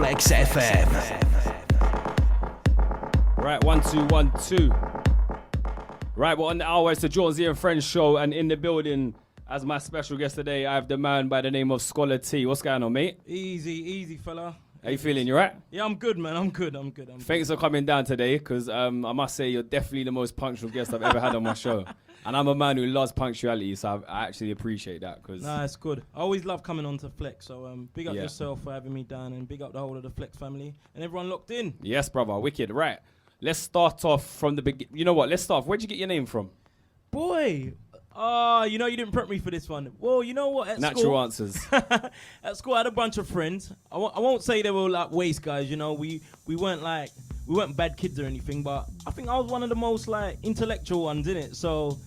Flex FM. Right, 1 2 1 2. Right, we're on the hour. It's the Jawzy and Friends show, and in the building as my special guest today, I have the man by the name of Scotty. What's going on, mate? Easy, fella. How you feeling? You right? Yeah, I'm good, man. I'm good. Thanks for coming down today, because I must say you're definitely the most punctual guest I've ever had on my show. And I'm a man who loves punctuality, so I actually appreciate that. Nah, it's good. I always love coming on to Flex, so big up yourself for having me down, and big up the whole of the Flex family, and everyone locked in. Yes, brother. Wicked. Right. Let's start off from the beginning. You know what? Let's start off. Where'd you get your name from? Boy, you didn't prep me for this one. Well, you know what? At Natural school, answers. At school, I had a bunch of friends. I won't say they were like waste guys. You know, we weren't bad kids or anything. But I think I was one of the most like intellectual ones in it. So,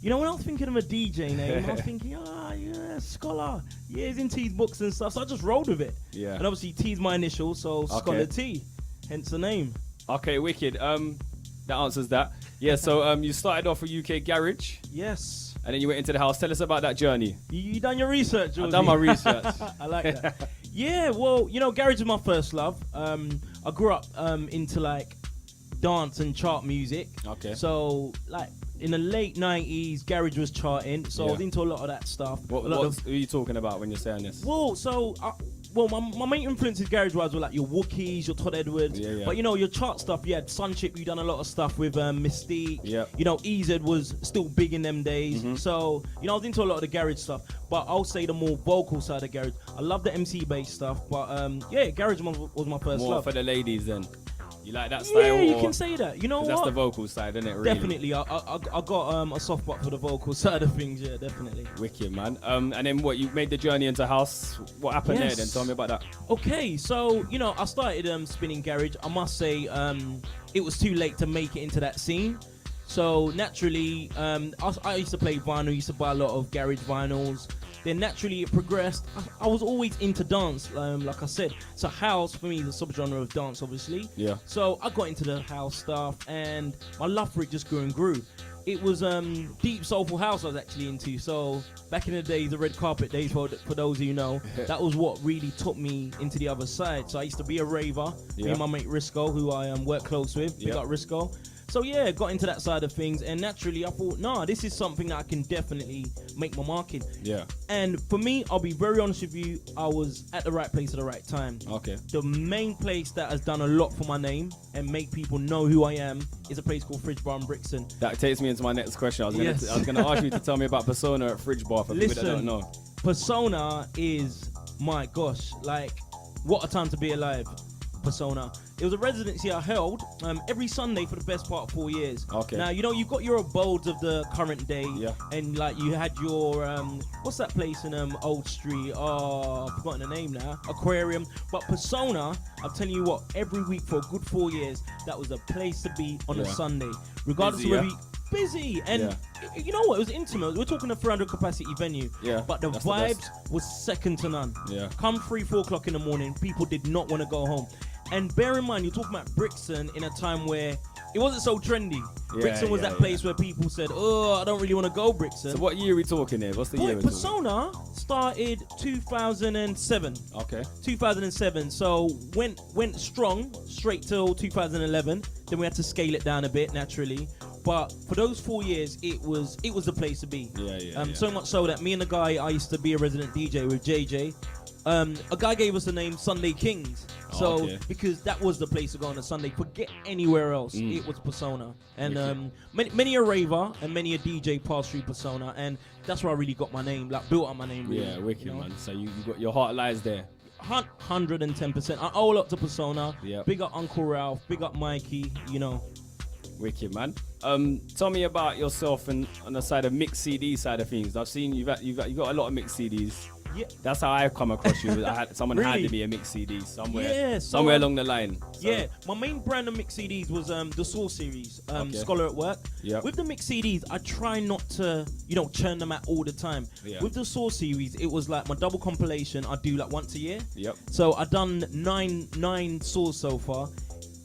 you know, when I was thinking of a DJ name, I was thinking, Scholar. Yeah, he's into his books and stuff. So I just rolled with it. Yeah. And obviously T's my initials, so Scholar T, hence the name. Okay, wicked. That answers that. Yeah, so you started off with UK Garage. Yes. And then you went into the house. Tell us about that journey. You done your research, Jawzy? I've done my research. I like that. Yeah, well, you know, garage is my first love. I grew up into like dance and chart music. Okay. So like in the late 90s, garage was charting. So I was into a lot of that stuff. What are you talking about when you're saying this? Well, my main influences garage-wise were like your Wookiees, your Todd Edwards. Yeah. But, you know, your chart stuff, you had Sunchip, you done a lot of stuff with Mystique. Yeah. You know, EZ was still big in them days. Mm-hmm. So, you know, I was into a lot of the garage stuff. But I'll say the more vocal side of garage. I love the MC-based stuff. But, garage was my first More love. for the ladies then. You like that style? Yeah, you can say that. You know what? That's the vocal side, isn't it? Really? Definitely. I got a soft spot for the vocal side of things. Yeah, definitely. Wicked, man. And then what? You made the journey into house. What happened there? Then tell me about that. Okay, so you know, I started spinning garage. I must say, it was too late to make it into that scene. So naturally, I used to play vinyl. Used to buy a lot of garage vinyls. Then naturally it progressed. I was always into dance, like I said. So house for me is a subgenre of dance, obviously. Yeah. So I got into the house stuff, and my love for it just grew and grew. It was deep soulful house I was actually into. So back in the days, the red carpet days, for those of you know, that was what really took me into the other side. So I used to be a raver. Me and my mate Risco, who I work close with. Big up Risco. So yeah, got into that side of things, and naturally I thought, this is something that I can definitely make my mark in. Yeah. And for me, I'll be very honest with you, I was at the right place at the right time. Okay. The main place that has done a lot for my name and make people know who I am is a place called Fridge Bar in Brixton. That takes me into my next question. I was going to ask you to tell me about Persona at Fridge Bar for people that don't know. Persona is, my gosh, like, what a time to be alive. Persona. It was a residency I held every Sunday for the best part of 4 years. Okay. Now, you know, you've got your abodes of the current day. Yeah. And, like, you had your, what's that place in Old Street? Oh, I've forgotten the name now. Aquarium. But Persona, I'm telling you what, every week for a good 4 years, that was a place to be on a Sunday. Regardless of whether busy. And you know what? It was intimate. We're talking a 300 capacity venue. Yeah. But the vibes was second to none. Yeah. Come 3-4 o'clock in the morning, people did not want to go home. And bear in mind, you're talking about Brixton in a time where it wasn't so trendy. Brixton was that place where people said, I don't really want to go Brixton. So what year are we talking here? What's the year? Persona started 2007. Okay. 2007. So went strong straight till 2011. Then we had to scale it down a bit, naturally. But for those 4 years, it was the place to be. So much so that me and the guy I used to be a resident DJ with, JJ, a guy gave us the name Sunday Kings. So because that was the place to go on a Sunday, forget anywhere else. It was Persona, and many a raver and many a DJ passed through Persona, and that's where I really got my name, like built up my name. Really, yeah, wicked, man. So you got your heart lies there. 110%. I owe a lot to Persona. Yeah. Big up Uncle Ralph. Big up Mikey. You know. Wicked, man. Tell me about yourself and on the side of mixed CD side of things. I've seen you've got a lot of mixed CDs. Yeah. That's how I've come across you. Someone really? had to be a mixed CD somewhere. Yeah, somewhere along the line. So. Yeah, my main brand of mixed CDs was the Soul series, Scholar at Work. Yep. With the mixed CDs, I try not to, churn them out all the time. Yeah. With the Soul series, it was like my double compilation I do like once a year. Yep. So I've done nine Souls so far.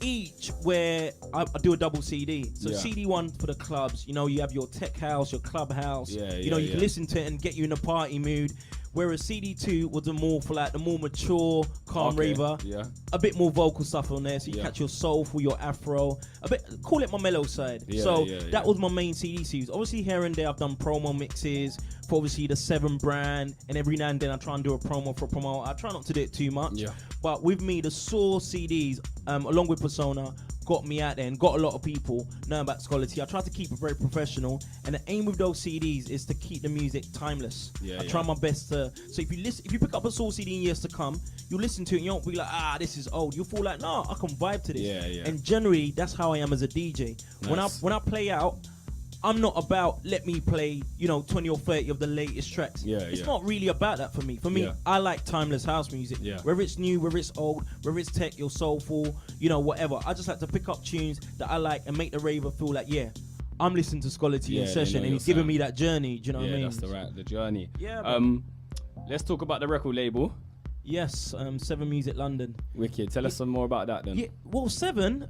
Each where I do a double CD. So CD one for the clubs, you have your tech house, your club house. You can listen to it and get you in a party mood. Whereas CD2 was for like the more mature, calm raver. Yeah. A bit more vocal stuff on there, so you catch your soulful, your afro. A bit, call it my mellow side. That was my main CD series. Obviously, here and there I've done promo mixes for obviously the 7 brand, and every now and then I try and do a promo for a promo. I try not to do it too much. Yeah. But with me, the Source CDs, along with Persona, got me out there and got a lot of people knowing about Scotty. I try to keep it very professional, and the aim with those CDs is to keep the music timeless. I try my best to. So if you pick up a Soul CD in years to come, you listen to it and you don't be like, this is old. You feel like, no, I can vibe to this. And generally, that's how I am as a DJ. Nice. When I play out, I'm not about let me play 20 or 30 of the latest tracks. It's not really about that for me. For me, I like timeless house music. Whether it's new, whether it's old, whether it's tech, or soulful, whatever. I just like to pick up tunes that I like and make the raver feel like, I'm listening to Scotty in session, and he's giving me that journey. Do you know what I mean? That's the journey. Let's talk about the record label. Yes, 7 Music London. Wicked. Tell us some more about that then. Yeah, well, 7,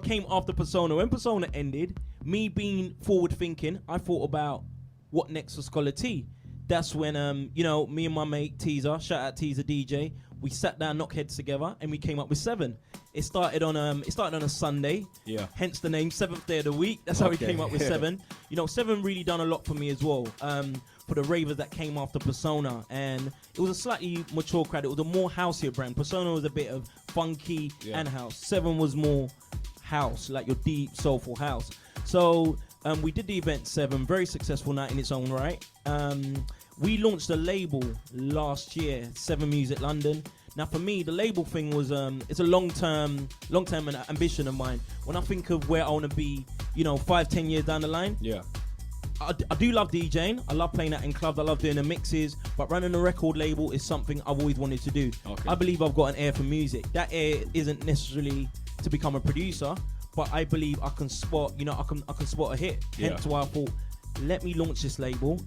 came after Persona. When Persona ended, me being forward thinking, I thought about what next for Scholar T. That's when me and my mate Teaser, shout out Teaser DJ, we sat down, knocked heads together, and we came up with 7. It started on a Sunday. Hence the name, 7th day of the week. That's how we came up with 7. 7 really done a lot for me as well. For the ravers that came after Persona, and it was a slightly mature crowd. It was a more houseier brand. Persona was a bit of funky and house. 7 was more house, like your deep soulful house. So we did the event 7, very successful night in its own right. We launched a label last year, 7 Music London. Now for me, the label thing was it's a long-term ambition of mine. When I think of where I want to be, 5-10 years down the line. I do love DJing. I love playing that in clubs. I love doing the mixes. But running a record label is something I've always wanted to do. I believe I've got an ear for music. That ear isn't necessarily to become a producer, but I believe I can spot, I can spot a hit. Hence why I thought, let me launch this label.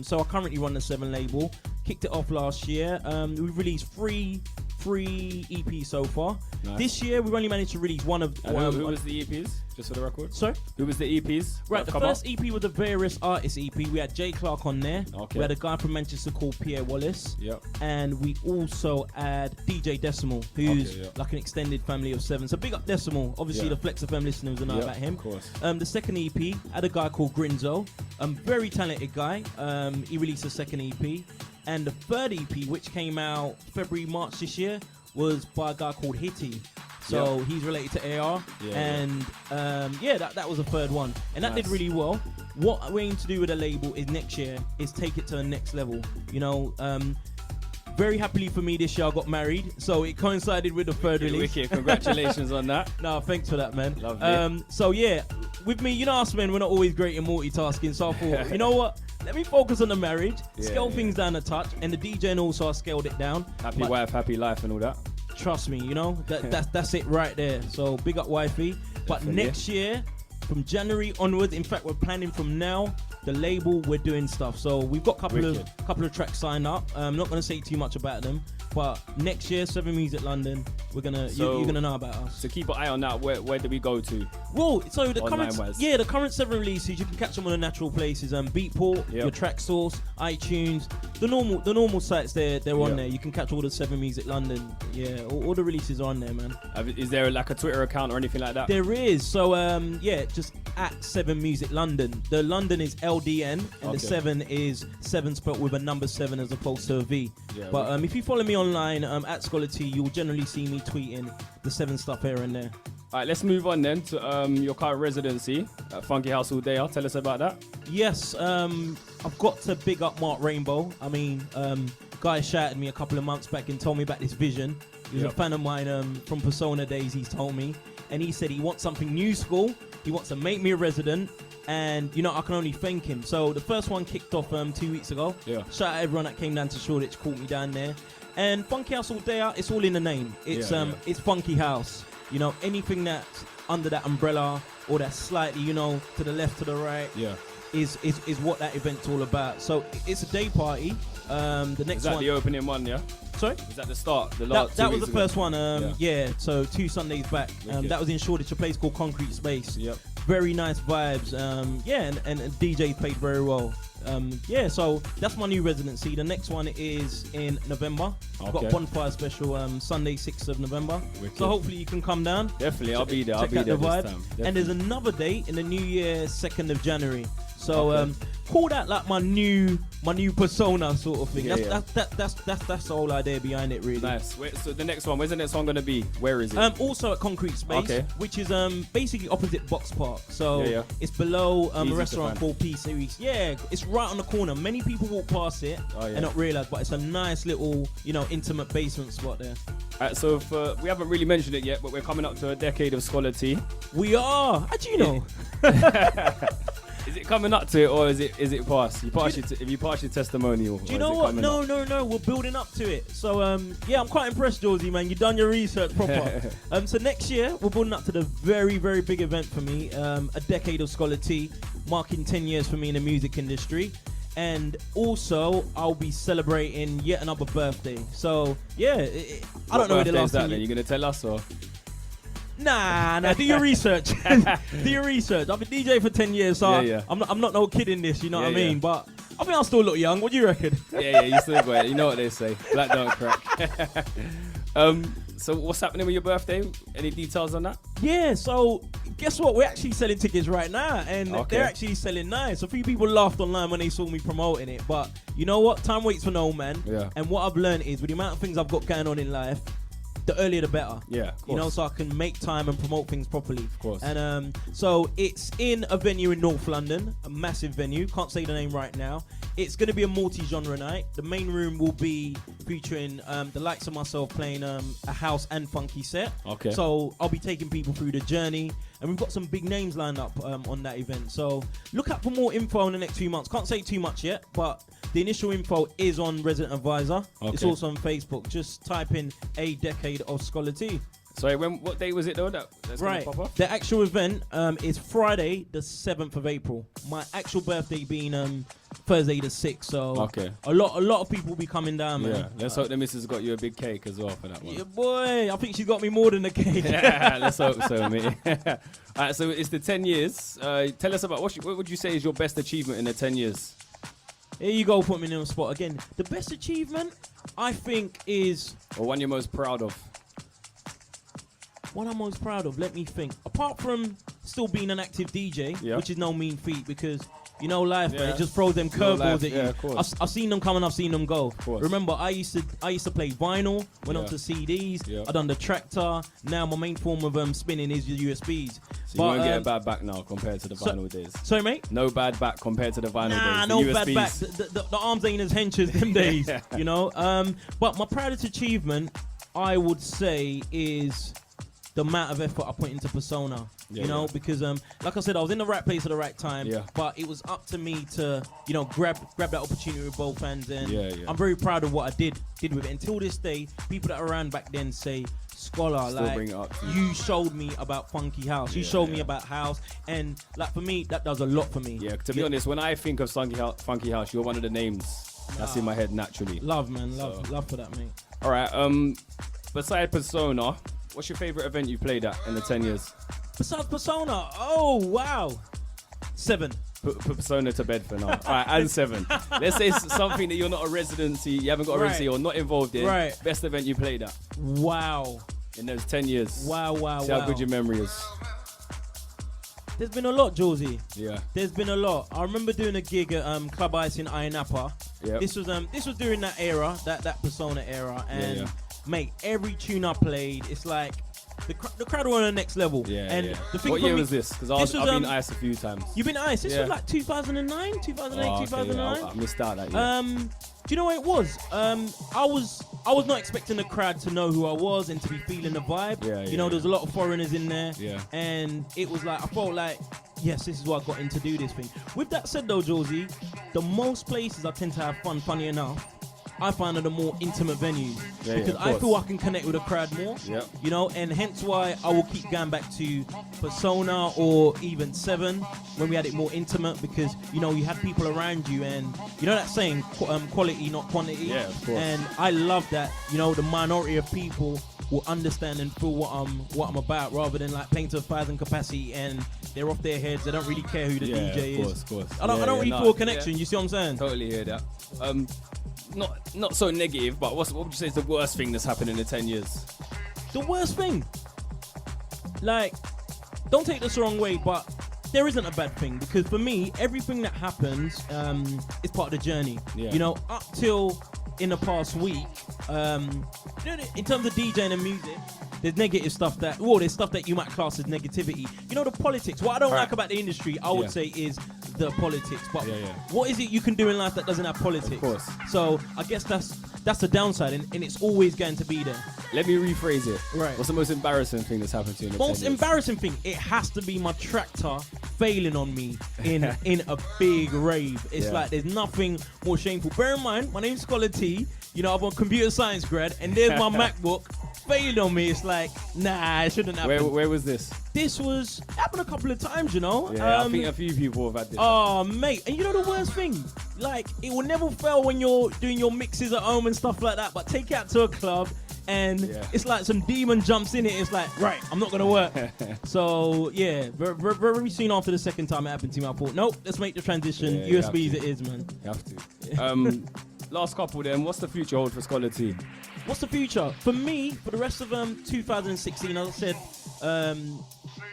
So I currently run the 7 label. Kicked it off last year. We've released three EPs so far. Nice. This year we've only managed to release one of. Who was the EPs? Just for the record. Sorry? Who was the EPs? Right, the first EP was the Various Artists EP. We had Jay Clark on there. We had a guy from Manchester called Pierre Wallace. And we also had DJ Decimal, who's like an extended family of 7. So big up Decimal. Obviously the Flex FM listeners will know about him. Of course. The second EP had a guy called Grinzo. Very talented guy. He released a second EP. And the third EP, which came out February, March this year, was by a guy called Hitty. So he's related to AR. That was the third one. And that did really well. What we're aiming to do with the label is next year is take it to the next level. Very happily for me this year I got married. So it coincided with the third release. Wicked. Congratulations on that. No, thanks for that, man. Lovely. So yeah, with me, us men, we're not always great in multitasking. So I thought, you know what? Let me focus on the marriage, scale things down a touch, and the DJing also I scaled it down. Happy wife, happy life and all that. Trust me, that's it right there. So big up wifey. But next year, from January onwards, in fact we're planning from now, the label, we're doing stuff. So we've got a couple of tracks signed up. I'm not going to say too much about them, but next year, 7 Music London, you're gonna know about us. So keep an eye on that. Where do we go to? Well, so the current 7 releases, you can catch them on the natural places. Beatport, your Track Source, iTunes, the normal sites. They're on there. You can catch all the 7 Music London. Yeah, all the releases are on there, man. Is there like a Twitter account or anything like that? There is. So just at 7 Music London. The London is LDN, and the 7 is 7 spelled with a number 7 as opposed to a V. But if you follow me online at Scholar T, you'll generally see me tweeting the 7 stuff here and there. All right, let's move on then to your current residency at Funky House All Day. Tell us about that. Yes, I've got to big up Mark Rainbow. I mean, guy shouted me a couple of months back and told me about this vision. He was a fan of mine from Persona days, he's told me. And he said he wants something new school. He wants to make me a resident. And, I can only thank him. So the first one kicked off 2 weeks ago. Shout out everyone that came down to Shoreditch, caught me down there. And Funky House All Day, it's all in the name. It's it's Funky House. Anything that's under that umbrella or that's slightly, to the left, to the right, is what that event's all about. So it's a day party. The next one. Is that the opening one, yeah? Sorry? Was that the start? That was the first one. So 2 Sundays back. That was in Shoreditch, a place called Concrete Space. Very nice vibes. And DJ played very well. yeah, so that's my new residency. The next one is in November. I've got a bonfire special Sunday, 6th of November. Wicked. So hopefully you can come down. Definitely, I'll be there. Check out the vibe. This time. Definitely. And there's another date in the new year, 2nd of January. So call that like my new persona sort of thing. That's the whole idea behind it, really. Nice. Wait, so the next one, where's the next one gonna be? Where is it? Also at Concrete Space, which is basically opposite Box Park. So it's below a restaurant called P Series. Yeah, it's right on the corner. Many people walk past it and not realise, but it's a nice little, intimate basement spot there. Alright, so we haven't really mentioned it yet, but we're coming up to a decade of Scholar T. We are. How do you know? Is it coming up to it, or is it past? If you pass your testimonial. Do you know what? No. We're building up to it. So I'm quite impressed, Jawzy, man. You've done your research proper. So next year we're building up to the very, very big event for me. A decade of Scholar T, marking 10 years for me in the music industry. And also, I'll be celebrating yet another birthday. So I don't know the last thing. You're gonna tell us, or? Nah. Do your research. Do your research. I've been DJ for 10 years, so I'm not no kid in this. You know what I mean? But I think I'll still look young. What do you reckon? You still got it. You know what they say. Black don't crack. So what's happening with your birthday? Any details on that? Yeah. So guess what? We're actually selling tickets right now, and they're actually selling nice. A few people laughed online when they saw me promoting it, but you know what? Time waits for no man. Yeah. And what I've learned is, with the amount of things I've got going on in life, the earlier the better. Yeah, of course. So I can make time and promote things properly. Of course. And so it's in a venue in North London, a massive venue. Can't say the name right now. It's going to be a multi-genre night. The main room will be featuring the likes of myself playing a house and funky set. Okay. So I'll be taking people through the journey. And we've got some big names lined up on that event. So look out for more info in the next few months. Can't say too much yet, but the initial info is on Resident Advisor. Okay. It's also on Facebook. Just type in A Decade of Scholar T. Sorry, what day was it though? That's right. Pop up? The actual event is Friday, the 7th of April. My actual birthday being Thursday the 6th. So a lot of people will be coming down, man. Yeah, let's hope the missus got you a big cake as well for that one. Yeah, boy, I think she's got me more than a cake. Yeah, let's hope so, mate. All right, so it's the 10 years. Tell us about what would you say is your best achievement in the 10 years? Here you go, put me in the spot again. The best achievement, I think, is... Or one you're most proud of. One I'm most proud of, let me think. Apart from still being an active DJ, which is no mean feat, because life, man, it just throws them curveballs at you. Of course. I've seen them come and I've seen them go. Remember, I used to play vinyl, went on to CDs. I done the tractor. Now my main form of spinning is your USBs. So you won't get a bad back now compared to the vinyl days. Sorry, mate? No bad back compared to the vinyl days. No bad back. The arms ain't as hench as them days, But my proudest achievement, I would say, is the amount of effort I put into Persona, because like I said, I was in the right place at the right time, but it was up to me to, grab that opportunity with both hands, and I'm very proud of what I did with it. Until this day, people that were around back then say, Scholar, like, you showed me about funky house, you showed me about house, and like for me, that does a lot for me. Yeah, to be honest, when I think of funky house, you're one of the names that's in my head naturally. Love, man, love for that, mate. All right, beside Persona, what's your favorite event you played at in the 10 years? Besides Persona, oh wow, 7. Put Persona to bed for now. All right, and 7. Let's say it's something that you're not a residency, you haven't got a residency or not involved in. Right. Best event you played at. Wow. In those 10 years. Wow. See how good your memory is. There's been a lot, Jawzy. Yeah. There's been a lot. I remember doing a gig at Club Ice in Iron Napa. Yep. This was during that era, that Persona era, and mate, every tune I played, it's like the crowd were on the next level. The thing what year was this? Because I've been Ice a few times. You've been Ice? This was like 2009, 2008, 2009. I missed out that year. Do you know what it was? I was not expecting the crowd to know who I was and to be feeling the vibe. There's a lot of foreigners in there. And it was like, I felt like, yes, this is what I got in to do this thing. With that said though, Jawzy, the most places I tend to have fun, funny enough, I find are the more intimate venues because I feel I can connect with the crowd more, and hence why I will keep going back to Persona or even 7 when we had it more intimate because, you had people around you and, that saying, quality, not quantity. Yeah, of course. And I love that, the minority of people will understand and feel what I'm about rather than like playing to 1,000 capacity and they're off their heads. They don't really care who the DJ is. Of course. I don't really feel a connection. You see what I'm saying? Totally hear that. Not so negative, but what would you say is the worst thing that's happened in the 10 years? The worst thing? Like, don't take this the wrong way, but there isn't a bad thing, because for me, everything that happens is part of the journey. Yeah. You know, up till in the past week, in terms of DJing and music, there's negative stuff there's stuff that you might class as negativity. You know, the politics. What I don't like about the industry, I would say, is the politics. But what is it you can do in life that doesn't have politics? Of course. So I guess that's the downside, and it's always going to be there. Let me rephrase it. Right. What's the most embarrassing thing that's happened to you in the 10 Most years? embarrassing thing, it has to be my tractor failing on me in a big rave. It's like there's nothing more shameful. Bear in mind, my name's Scotty. You know, I'm a computer science grad, and there's my MacBook failing on me. It's like, nah, it shouldn't happen. Where was this? This happened a couple of times, you know. Yeah, I think a few people have had this. Oh, mate. And you know the worst thing? Like, it will never fail when you're doing your mixes at home and stuff like that, but take it out to a club, and it's like some demon jumps in it. It's like, right, I'm not going to work. So, yeah, very soon after the second time it happened to me, I thought, nope, let's make the transition USB as it is, man. You have to. Last couple then, what's the future hold for Scholar T? What's the future? For me, for the rest of 2016, as I said,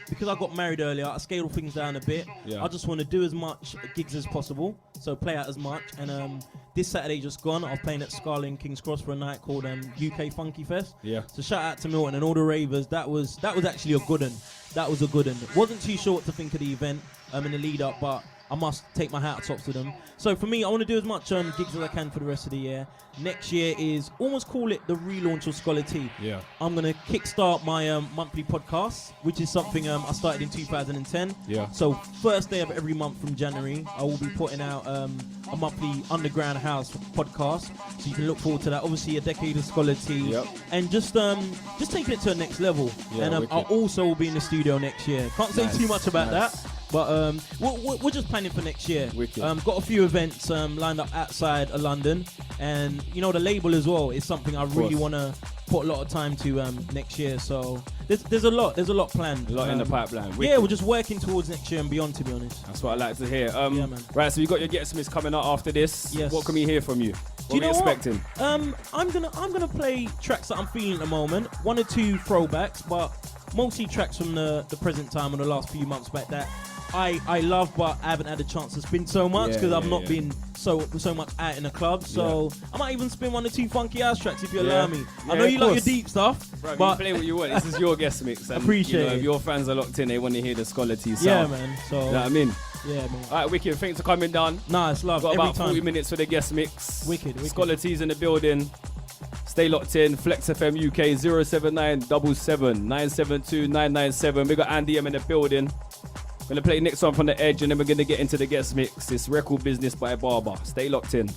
because I got married earlier, I scaled things down a bit. Yeah. I just want to do as much gigs as possible, so play out as much. And this Saturday just gone, I was playing at Scala in King's Cross for a night called UK Funky Fest. Yeah. So shout out to Milton and all the ravers. That was actually a good one. That was a good one. Wasn't too sure what to think of the event in the lead up, but I must take my hat off to them. So for me, I want to do as much gigs as I can for the rest of the year. Next year is, almost call it the relaunch of Scholar T. Yeah. I'm going to kickstart my monthly podcast, which is something I started in 2010. Yeah. So first day of every month from January, I will be putting out a monthly Underground House podcast. So you can look forward to that. Obviously, a decade of Scholar T. Yep. And just taking it to the next level. Yeah, and I also will be in the studio next year. Can't say too much about that. But we're just planning for next year. Got a few events lined up outside of London, and you know the label as well is something I really want to put a lot of time to next year. So there's a lot planned. A lot in the pipeline. Yeah, we're just working towards next year and beyond, to be honest. That's what I like to hear. Yeah, man. Right, so you got your Get Smiths coming up after this. Yes. What can we hear from you? What are we expecting? I'm gonna play tracks that I'm feeling at the moment. 1 or 2 throwbacks, but mostly tracks from the present time and the last few months back that I love, but I haven't had a chance to spin so much because I've not been so much out in the club. So I might even spin 1 or 2 funky house tracks if you allow me. I know you like your deep stuff, right, but you play what you want. This is your guest mix. And, appreciate it. If your fans are locked in, they want to hear the Scholar T sound. Yeah, man. So you know what I mean? Yeah, man. All right, wicked. Thanks for coming down. Nice, love. Got every about time. 40 minutes for the guest mix. Wicked. Scholar T's in the building. Stay locked in. Flex FM UK 07977 972 997. We got Andy M in the building. Gonna play next one from the Edge, and then we're gonna get into the guest mix. It's Record Business by Barber. Stay locked in.